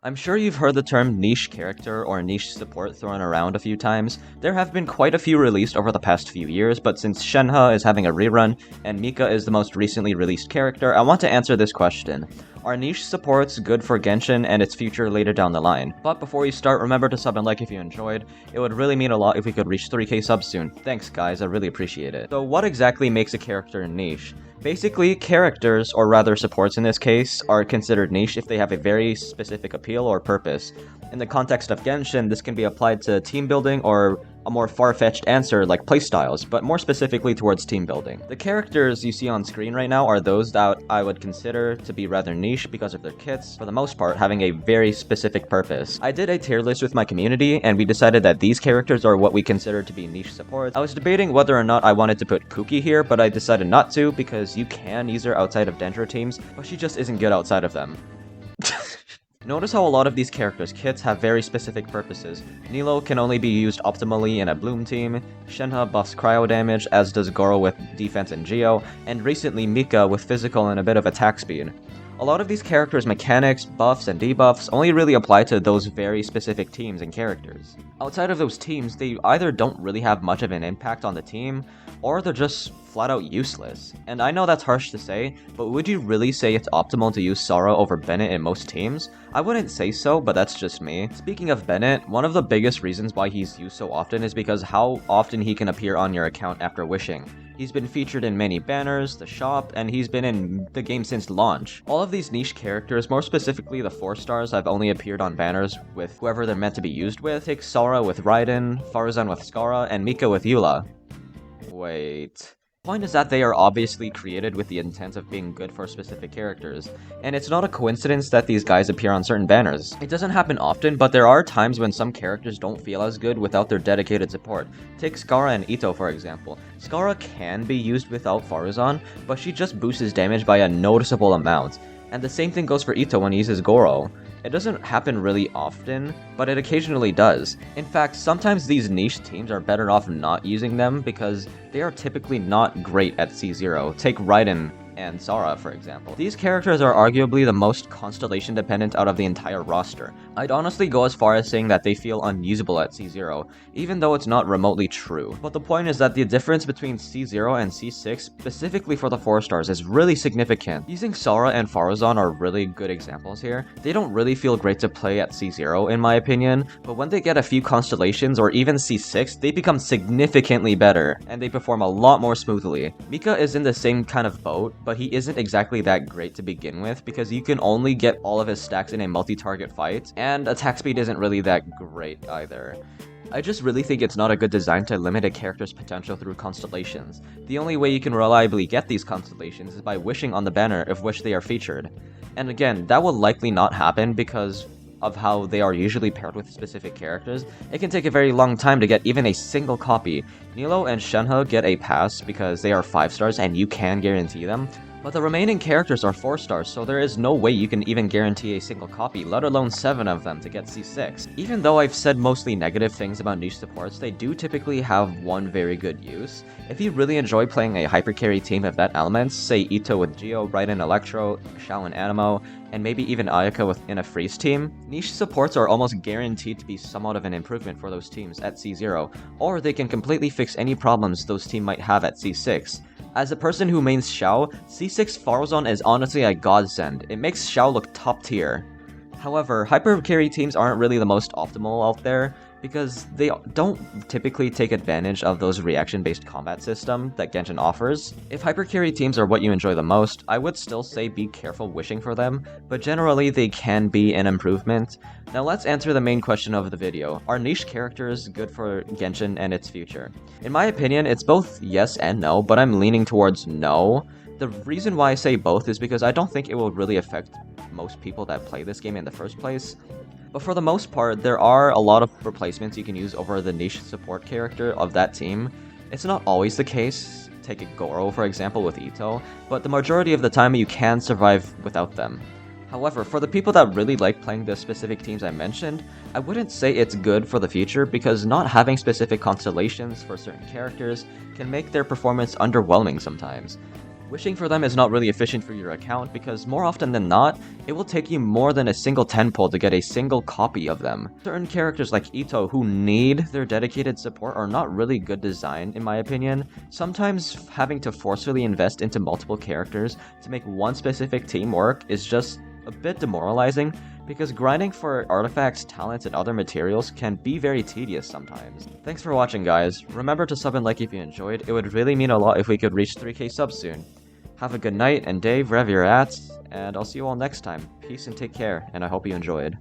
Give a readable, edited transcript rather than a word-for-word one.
I'm sure you've heard the term niche character or niche support thrown around a few times. There have been quite a few released over the past few years, but since Shenhe is having a rerun, and Mika is the most recently released character, I want to answer this question. Are niche supports good for Genshin and its future later down the line? But before we start, remember to sub and like if you enjoyed. It would really mean a lot if we could reach 3k subs soon. Thanks guys, I really appreciate it. So what exactly makes a character niche? Basically, characters, or rather supports in this case, are considered niche if they have a very specific appeal or purpose. In the context of Genshin, this can be applied to team building or a more far-fetched answer like playstyles, but more specifically towards team building. The characters you see on screen right now are those that I would consider to be rather niche because of their kits, for the most part having a very specific purpose. I did a tier list with my community, and we decided that these characters are what we consider to be niche supports. I was debating whether or not I wanted to put Kuki here, but I decided not to because you can use her outside of Dendro teams, but she just isn't good outside of them. Notice how a lot of these characters' kits have very specific purposes. Nilo can only be used optimally in a Bloom team, Shenhe buffs cryo damage, as does Goro with defense and Geo, and recently Mika with physical and a bit of attack speed. A lot of these characters' mechanics, buffs, and debuffs only really apply to those very specific teams and characters. Outside of those teams, they either don't really have much of an impact on the team, or they're just flat out useless. And I know that's harsh to say, but would you really say it's optimal to use Sora over Bennett in most teams? I wouldn't say so, but that's just me. Speaking of Bennett, one of the biggest reasons why he's used so often is because how often he can appear on your account after wishing. He's been featured in many banners, the shop, and he's been in the game since launch. All of these niche characters, more specifically the 4 stars, have only appeared on banners with whoever they're meant to be used with. Take Sora with Raiden, Farazan with Skara, and Mika with Eula. Wait. The point is that they are obviously created with the intent of being good for specific characters, and it's not a coincidence that these guys appear on certain banners. It doesn't happen often, but there are times when some characters don't feel as good without their dedicated support. Take Skara and Itto for example. Skara can be used without Farazan, but she just boosts his damage by a noticeable amount. And the same thing goes for Itto when he uses Goro. It doesn't happen really often, but it occasionally does. In fact, sometimes these niche teams are better off not using them because they are typically not great at C0. Take Raiden and Sora, for example. These characters are arguably the most constellation dependent out of the entire roster. I'd honestly go as far as saying that they feel unusable at C0, even though it's not remotely true. But the point is that the difference between C0 and C6, specifically for the 4 stars, is really significant. Using Sora and Farazan are really good examples here. They don't really feel great to play at C0 in my opinion, but when they get a few constellations or even C6, they become significantly better, and they perform a lot more smoothly. Mika is in the same kind of boat, but he isn't exactly that great to begin with because you can only get all of his stacks in a multi-target fight, and attack speed isn't really that great either. I just really think it's not a good design to limit a character's potential through constellations. The only way you can reliably get these constellations is by wishing on the banner of which they are featured. And again, that will likely not happen because of how they are usually paired with specific characters. It can take a very long time to get even a single copy. Nilo and Shenhe get a pass because they are 5 stars and you can guarantee them, but the remaining characters are 4 stars, so there is no way you can even guarantee a single copy, let alone 7 of them to get C6. Even though I've said mostly negative things about niche supports, they do typically have one very good use. If you really enjoy playing a hypercarry team of that elements, say Itto with Geo, Raiden Electro, Xiao and Anemo, and maybe even Ayaka within a freeze team, niche supports are almost guaranteed to be somewhat of an improvement for those teams at C0, or they can completely fix any problems those teams might have at C6. As a person who mains Xiao, C6 Farazan is honestly a godsend. It makes Xiao look top tier. However, hypercarry teams aren't really the most optimal out there, because they don't typically take advantage of those reaction-based combat system that Genshin offers. If hypercarry teams are what you enjoy the most, I would still say be careful wishing for them, but generally they can be an improvement. Now let's answer the main question of the video. Are niche characters good for Genshin and its future? In my opinion, it's both yes and no, but I'm leaning towards no. The reason why I say both is because I don't think it will really affect most people that play this game in the first place. But for the most part, there are a lot of replacements you can use over the niche support character of that team. It's not always the case, take a Goro for example with Itto, but the majority of the time you can survive without them. However, for the people that really like playing the specific teams I mentioned, I wouldn't say it's good for the future because not having specific constellations for certain characters can make their performance underwhelming sometimes. Wishing for them is not really efficient for your account because more often than not, it will take you more than a single 10 pull to get a single copy of them. Certain characters like Ito who need their dedicated support are not really good design in my opinion. Sometimes having to forcefully invest into multiple characters to make one specific team work is just a bit demoralizing because grinding for artifacts, talents, and other materials can be very tedious sometimes. Thanks for watching guys, remember to sub and like if you enjoyed, it would really mean a lot if we could reach 3k subs soon. Have a good night and day wherever you're at, and I'll see you all next time. Peace and take care, and I hope you enjoyed.